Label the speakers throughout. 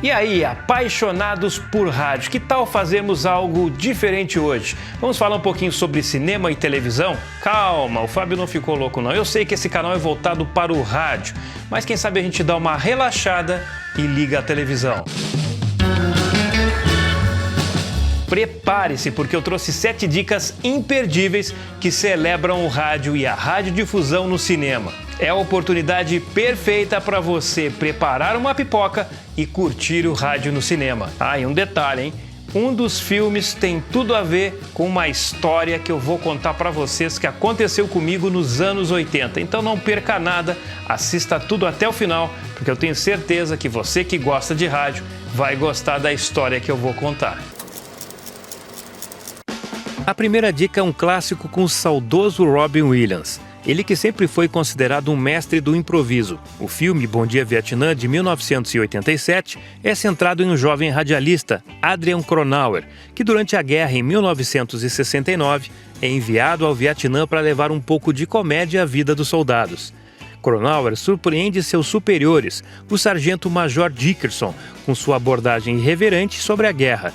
Speaker 1: E aí, apaixonados por rádio, que tal fazermos algo diferente hoje? Vamos falar um pouquinho sobre cinema e televisão? Calma, o Fábio não ficou louco não. Eu sei que esse canal é voltado para o rádio, mas quem sabe a gente dá uma relaxada e liga a televisão. Prepare-se, porque eu trouxe 7 dicas imperdíveis que celebram o rádio e a radiodifusão no cinema. É a oportunidade perfeita para você preparar uma pipoca e curtir o rádio no cinema. Ah, e um detalhe, hein? Um dos filmes tem tudo a ver com uma história que eu vou contar para vocês que aconteceu comigo nos anos 80. Então não perca nada, assista tudo até o final, porque eu tenho certeza que você que gosta de rádio vai gostar da história que eu vou contar. A primeira dica é um clássico com o saudoso Robin Williams. Ele que sempre foi considerado um mestre do improviso. O filme Bom Dia Vietnã, de 1987, é centrado em um jovem radialista, Adrian Cronauer, que durante a guerra em 1969 é enviado ao Vietnã para levar um pouco de comédia à vida dos soldados. Cronauer surpreende seus superiores, o sargento-major Dickerson, com sua abordagem irreverente sobre a guerra.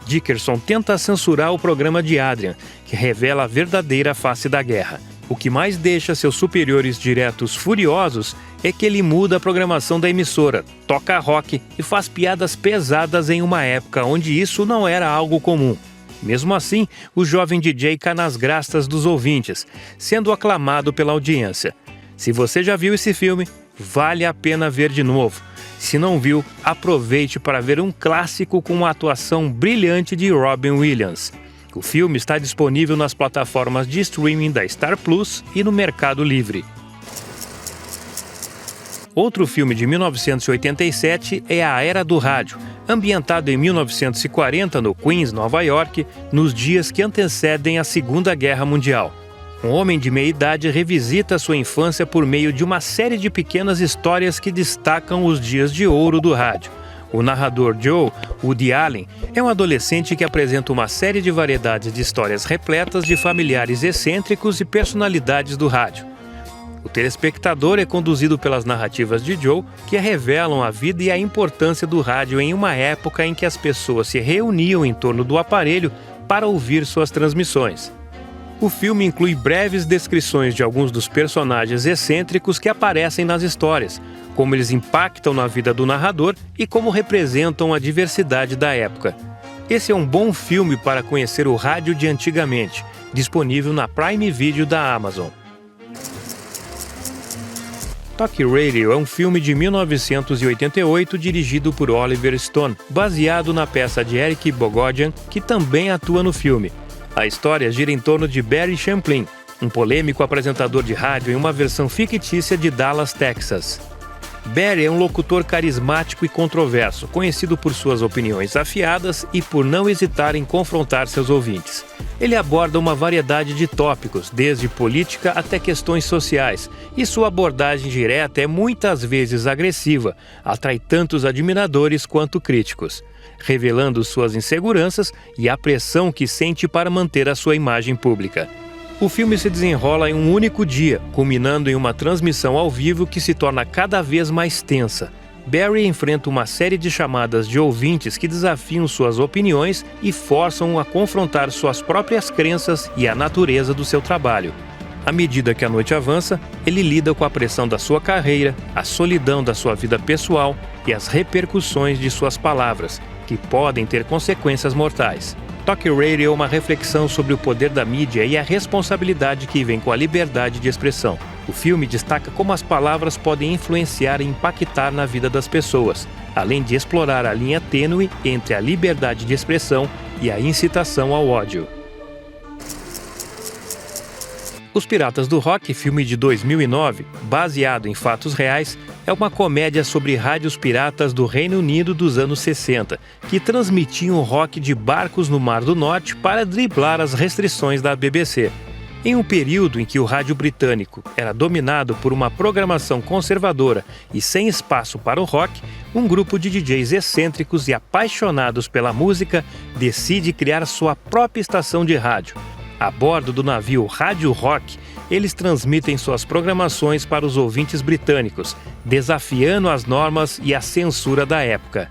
Speaker 1: Dickerson tenta censurar o programa de Adrian, que revela a verdadeira face da guerra. O que mais deixa seus superiores diretos furiosos é que ele muda a programação da emissora, toca rock e faz piadas pesadas em uma época onde isso não era algo comum. Mesmo assim, o jovem DJ cai nas graças dos ouvintes, sendo aclamado pela audiência. Se você já viu esse filme, vale a pena ver de novo. Se não viu, aproveite para ver um clássico com uma atuação brilhante de Robin Williams. O filme está disponível nas plataformas de streaming da Star Plus e no Mercado Livre. Outro filme de 1987 é A Era do Rádio, ambientado em 1940 no Queens, Nova York, nos dias que antecedem a Segunda Guerra Mundial. Um homem de meia-idade revisita sua infância por meio de uma série de pequenas histórias que destacam os dias de ouro do rádio. O narrador Joe, Woody Allen, é um adolescente que apresenta uma série de variedades de histórias repletas de familiares excêntricos e personalidades do rádio. O telespectador é conduzido pelas narrativas de Joe, que revelam a vida e a importância do rádio em uma época em que as pessoas se reuniam em torno do aparelho para ouvir suas transmissões. O filme inclui breves descrições de alguns dos personagens excêntricos que aparecem nas histórias, como eles impactam na vida do narrador e como representam a diversidade da época. Esse é um bom filme para conhecer o rádio de antigamente, disponível na Prime Video da Amazon. Talk Radio é um filme de 1988 dirigido por Oliver Stone, baseado na peça de Eric Bogosian, que também atua no filme. A história gira em torno de Barry Champlin, um polêmico apresentador de rádio em uma versão fictícia de Dallas, Texas. Barry é um locutor carismático e controverso, conhecido por suas opiniões afiadas e por não hesitar em confrontar seus ouvintes. Ele aborda uma variedade de tópicos, desde política até questões sociais, e sua abordagem direta é muitas vezes agressiva, atrai tantos admiradores quanto críticos, revelando suas inseguranças e a pressão que sente para manter a sua imagem pública. O filme se desenrola em um único dia, culminando em uma transmissão ao vivo que se torna cada vez mais tensa. Barry enfrenta uma série de chamadas de ouvintes que desafiam suas opiniões e forçam-o a confrontar suas próprias crenças e a natureza do seu trabalho. À medida que a noite avança, ele lida com a pressão da sua carreira, a solidão da sua vida pessoal e as repercussões de suas palavras, que podem ter consequências mortais. Talk Radio é uma reflexão sobre o poder da mídia e a responsabilidade que vem com a liberdade de expressão. O filme destaca como as palavras podem influenciar e impactar na vida das pessoas, além de explorar a linha tênue entre a liberdade de expressão e a incitação ao ódio. Os Piratas do Rock, filme de 2009, baseado em fatos reais, é uma comédia sobre rádios piratas do Reino Unido dos anos 60, que transmitiam rock de barcos no Mar do Norte para driblar as restrições da BBC. Em um período em que o rádio britânico era dominado por uma programação conservadora e sem espaço para o rock, um grupo de DJs excêntricos e apaixonados pela música decide criar sua própria estação de rádio. A bordo do navio Rádio Rock, eles transmitem suas programações para os ouvintes britânicos, desafiando as normas e a censura da época.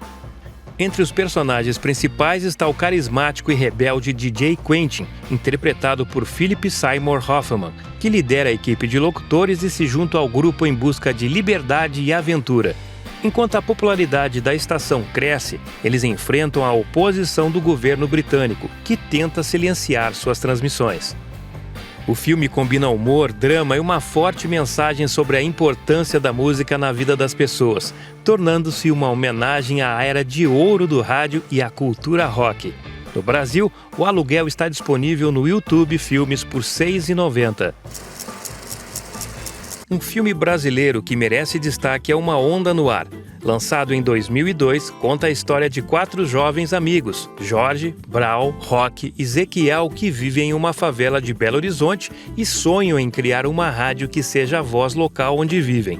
Speaker 1: Entre os personagens principais está o carismático e rebelde DJ Quentin, interpretado por Philip Seymour Hoffman, que lidera a equipe de locutores e se junta ao grupo em busca de liberdade e aventura. Enquanto a popularidade da estação cresce, eles enfrentam a oposição do governo britânico, que tenta silenciar suas transmissões. O filme combina humor, drama e uma forte mensagem sobre a importância da música na vida das pessoas, tornando-se uma homenagem à era de ouro do rádio e à cultura rock. No Brasil, o aluguel está disponível no YouTube Filmes por R$ 6,90. Um filme brasileiro que merece destaque é Uma Onda no Ar. Lançado em 2002, conta a história de 4 jovens amigos, Jorge, Brau, Roque e Ezequiel, que vivem em uma favela de Belo Horizonte e sonham em criar uma rádio que seja a voz local onde vivem.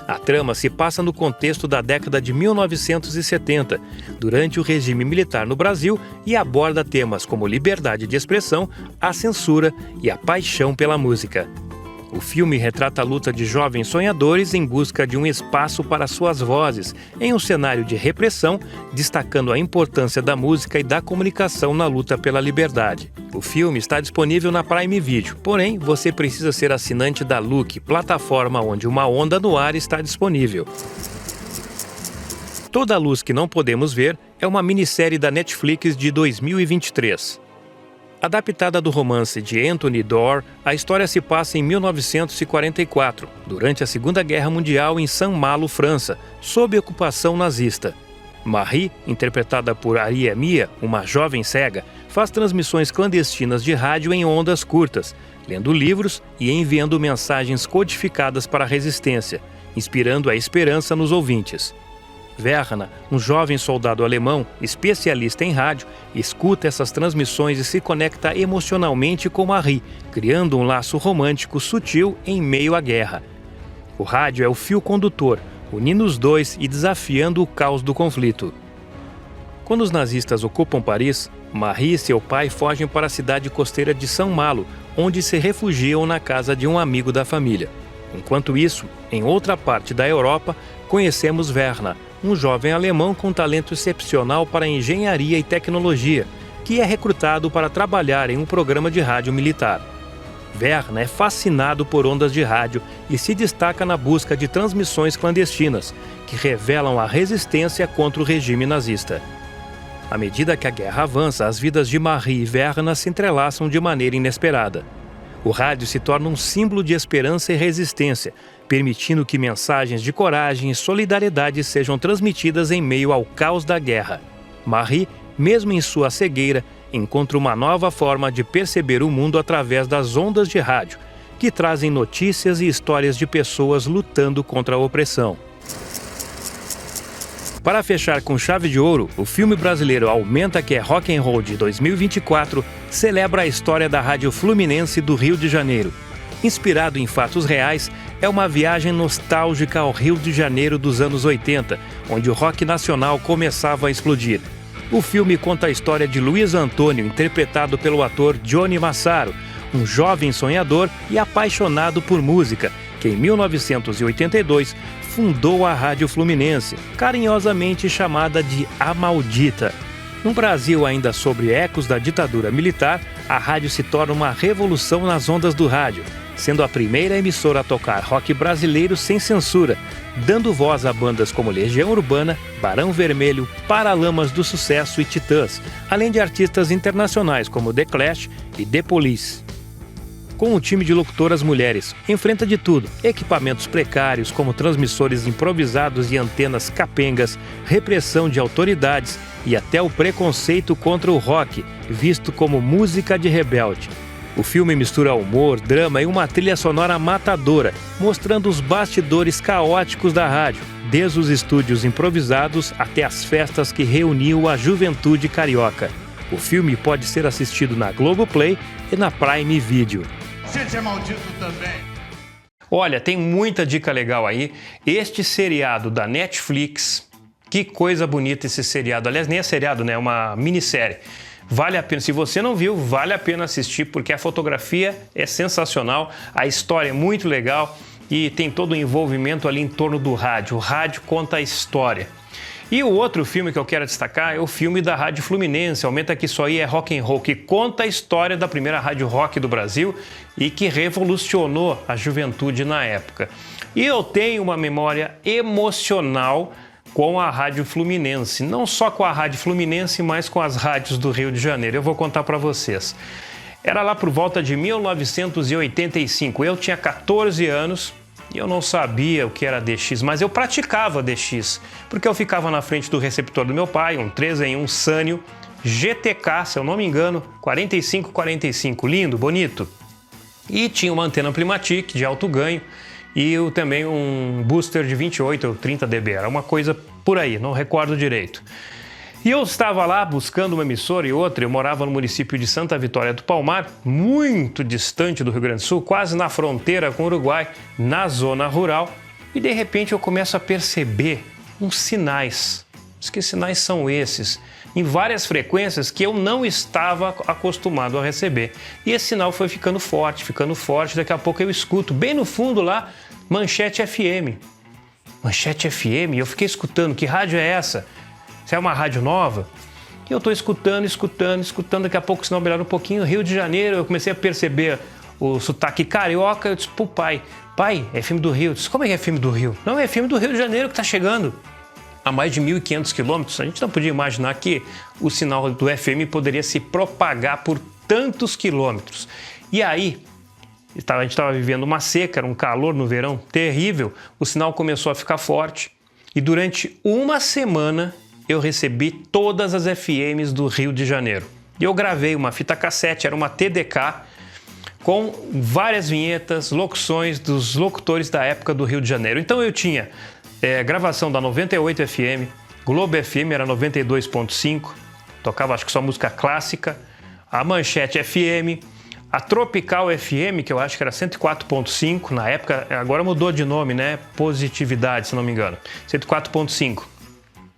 Speaker 1: A trama se passa no contexto da década de 1970, durante o regime militar no Brasil, e aborda temas como liberdade de expressão, a censura e a paixão pela música. O filme retrata a luta de jovens sonhadores em busca de um espaço para suas vozes, em um cenário de repressão, destacando a importância da música e da comunicação na luta pela liberdade. O filme está disponível na Prime Video, porém, você precisa ser assinante da Look, plataforma onde Uma Onda no Ar está disponível. Toda a Luz que Não Podemos Ver é uma minissérie da Netflix de 2023. Adaptada do romance de Anthony Doerr, a história se passa em 1944, durante a Segunda Guerra Mundial em Saint-Malo, França, sob ocupação nazista. Marie, interpretada por Aria Mia, uma jovem cega, faz transmissões clandestinas de rádio em ondas curtas, lendo livros e enviando mensagens codificadas para a resistência, inspirando a esperança nos ouvintes. Werner, um jovem soldado alemão, especialista em rádio, escuta essas transmissões e se conecta emocionalmente com Marie, criando um laço romântico sutil em meio à guerra. O rádio é o fio condutor, unindo os dois e desafiando o caos do conflito. Quando os nazistas ocupam Paris, Marie e seu pai fogem para a cidade costeira de Saint-Malo, onde se refugiam na casa de um amigo da família. Enquanto isso, em outra parte da Europa, conhecemos Werner, um jovem alemão com talento excepcional para engenharia e tecnologia, que é recrutado para trabalhar em um programa de rádio militar. Werner é fascinado por ondas de rádio e se destaca na busca de transmissões clandestinas, que revelam a resistência contra o regime nazista. À medida que a guerra avança, as vidas de Marie e Werner se entrelaçam de maneira inesperada. O rádio se torna um símbolo de esperança e resistência, permitindo que mensagens de coragem e solidariedade sejam transmitidas em meio ao caos da guerra. Marie, mesmo em sua cegueira, encontra uma nova forma de perceber o mundo através das ondas de rádio, que trazem notícias e histórias de pessoas lutando contra a opressão. Para fechar com chave de ouro, o filme brasileiro Aumenta que é Rock and Roll de 2024 celebra a história da Rádio Fluminense do Rio de Janeiro. Inspirado em fatos reais, é uma viagem nostálgica ao Rio de Janeiro dos anos 80, onde o rock nacional começava a explodir. O filme conta a história de Luiz Antônio, interpretado pelo ator Johnny Massaro, um jovem sonhador e apaixonado por música, que em 1982 fundou a Rádio Fluminense, carinhosamente chamada de A Maldita. No Brasil, ainda sob ecos da ditadura militar, a rádio se torna uma revolução nas ondas do rádio, sendo a primeira emissora a tocar rock brasileiro sem censura, dando voz a bandas como Legião Urbana, Barão Vermelho, Paralamas do Sucesso e Titãs, além de artistas internacionais como The Clash e The Police. Com um time de locutoras mulheres, enfrenta de tudo: equipamentos precários como transmissores improvisados e antenas capengas, repressão de autoridades e até o preconceito contra o rock, visto como música de rebelde. O filme mistura humor, drama e uma trilha sonora matadora, mostrando os bastidores caóticos da rádio, desde os estúdios improvisados até as festas que reuniam a juventude carioca. O filme pode ser assistido na Globoplay e na Prime Video.
Speaker 2: Gente, é maldito também.
Speaker 1: Olha, tem muita dica legal aí. Este seriado da Netflix, que coisa bonita esse seriado. Aliás, nem é seriado, né? É uma minissérie. Vale a pena. Se você não viu, vale a pena assistir, porque a fotografia é sensacional, a história é muito legal e tem todo o envolvimento ali em torno do rádio. O rádio conta a história. E o outro filme que eu quero destacar é o filme da Rádio Fluminense, Aumenta Que Isso Aí é Rock and Roll, que conta a história da primeira rádio rock do Brasil e que revolucionou a juventude na época. E eu tenho uma memória emocional com a Rádio Fluminense, não só com a Rádio Fluminense, mas com as rádios do Rio de Janeiro. Eu vou contar para vocês. Era lá por volta de 1985, eu tinha 14 anos e eu não sabia o que era DX, mas eu praticava DX, porque eu ficava na frente do receptor do meu pai, um 3 em 1 Sanyo GTK, se eu não me engano, 4545, lindo, bonito. E tinha uma antena Primatic de alto ganho e também um booster de 28 ou 30 dB, era uma coisa por aí, não recordo direito. E eu estava lá buscando uma emissora e outra, eu morava no município de Santa Vitória do Palmar, muito distante do Rio Grande do Sul, quase na fronteira com o Uruguai, na zona rural, e de repente eu começo a perceber uns sinais. Mas que sinais são esses? Em várias frequências que eu não estava acostumado a receber. E esse sinal foi ficando forte, daqui a pouco eu escuto, bem no fundo lá, Manchete FM. Manchete FM, e eu fiquei escutando, que rádio é essa? Se é uma rádio nova, e eu estou escutando, daqui a pouco o sinal melhora um pouquinho, Rio de Janeiro, eu comecei a perceber o sotaque carioca, eu disse, pô, pai, é FM do Rio. Eu disse, como é que é FM do Rio? Não, é FM do Rio de Janeiro que está chegando. A mais de 1.500 quilômetros, a gente não podia imaginar que o sinal do FM poderia se propagar por tantos quilômetros. E aí, a gente estava vivendo uma seca, era um calor no verão terrível, o sinal começou a ficar forte, e durante uma semana eu recebi todas as FMs do Rio de Janeiro. E eu gravei uma fita cassete, era uma TDK, com várias vinhetas, locuções dos locutores da época do Rio de Janeiro. Então eu tinha gravação da 98 FM, Globo FM era 92.5, tocava acho que só música clássica, a Manchete FM, a Tropical FM, que eu acho que era 104.5 na época, agora mudou de nome, né? Positividade, se não me engano, 104.5.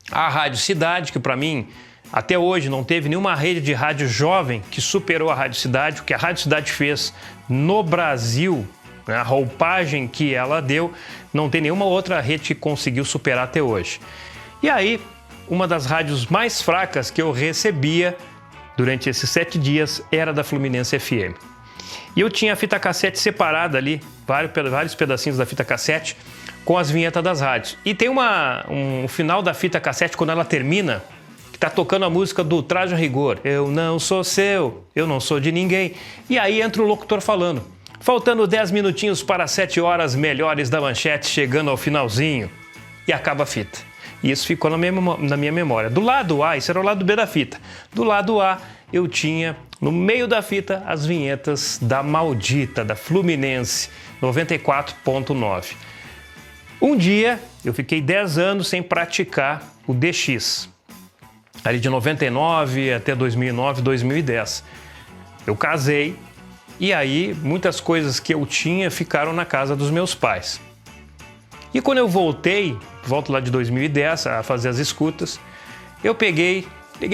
Speaker 1: A Rádio Cidade, que para mim, até hoje, não teve nenhuma rede de rádio jovem que superou a Rádio Cidade. O que a Rádio Cidade fez no Brasil, né, a roupagem que ela deu, não tem nenhuma outra rede que conseguiu superar até hoje. E aí, uma das rádios mais fracas que eu recebia durante esses 7 dias era da Fluminense FM. E eu tinha a fita cassete separada ali, vários pedacinhos da fita cassete, com as vinhetas das rádios. E tem um final da fita cassete, quando ela termina, que tá tocando a música do Traje a Rigor. Eu não sou seu, eu não sou de ninguém. E aí entra o locutor falando. Faltando 10 minutinhos para 7 horas melhores da Manchete, chegando ao finalzinho. E acaba a fita. E isso ficou na minha memória. Do lado A, isso era o lado B da fita. Do lado A, eu tinha, no meio da fita, as vinhetas da maldita, da Fluminense, 94.9. Um dia, eu fiquei 10 anos sem praticar o DX, ali de 99 até 2009, 2010. Eu casei e aí muitas coisas que eu tinha ficaram na casa dos meus pais. E quando eu volto lá de 2010 a fazer as escutas, eu liguei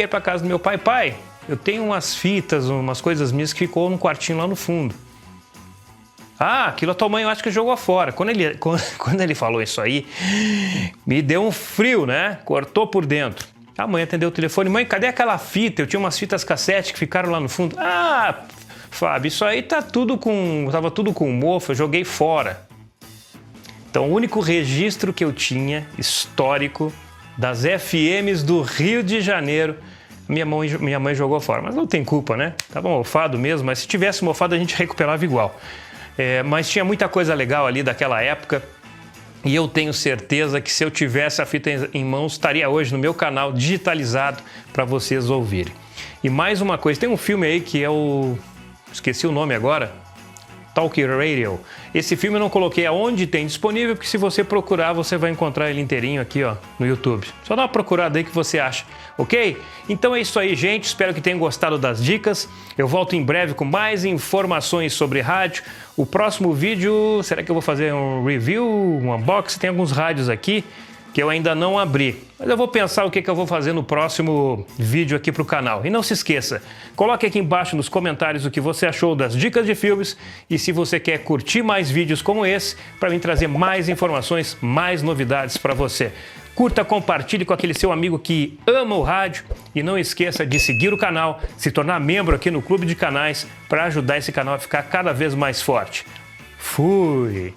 Speaker 1: para casa do meu pai, pai, eu tenho umas fitas, umas coisas minhas que ficou num quartinho lá no fundo. Ah, aquilo a tua mãe eu acho que jogou fora. Quando ele falou isso aí, me deu um frio, né? Cortou por dentro. A mãe atendeu o telefone. Mãe, cadê aquela fita? Eu tinha umas fitas cassete que ficaram lá no fundo. Ah, Fábio, isso aí tava tudo com mofo, eu joguei fora. Então, o único registro que eu tinha, histórico, das FMs do Rio de Janeiro, minha mãe jogou fora. Mas não tem culpa, né? Tava mofado mesmo, mas se tivesse mofado a gente recuperava igual. Mas tinha muita coisa legal ali daquela época e eu tenho certeza que se eu tivesse a fita em mãos, estaria hoje no meu canal digitalizado para vocês ouvirem. E mais uma coisa, tem um filme aí que é esqueci o nome agora, Talk Radio. Esse filme eu não coloquei aonde tem disponível, porque se você procurar, você vai encontrar ele inteirinho aqui, ó, no YouTube. Só dá uma procurada aí que você acha, ok? Então é isso aí, gente. Espero que tenham gostado das dicas. Eu volto em breve com mais informações sobre rádio. O próximo vídeo, será que eu vou fazer um review, um unboxing? Tem alguns rádios aqui que eu ainda não abri. Mas eu vou pensar o que eu vou fazer no próximo vídeo aqui para o canal. E não se esqueça, coloque aqui embaixo nos comentários o que você achou das dicas de filmes e se você quer curtir mais vídeos como esse, para mim trazer mais informações, mais novidades para você. Curta, compartilhe com aquele seu amigo que ama o rádio e não esqueça de seguir o canal, se tornar membro aqui no Clube de Canais para ajudar esse canal a ficar cada vez mais forte. Fui!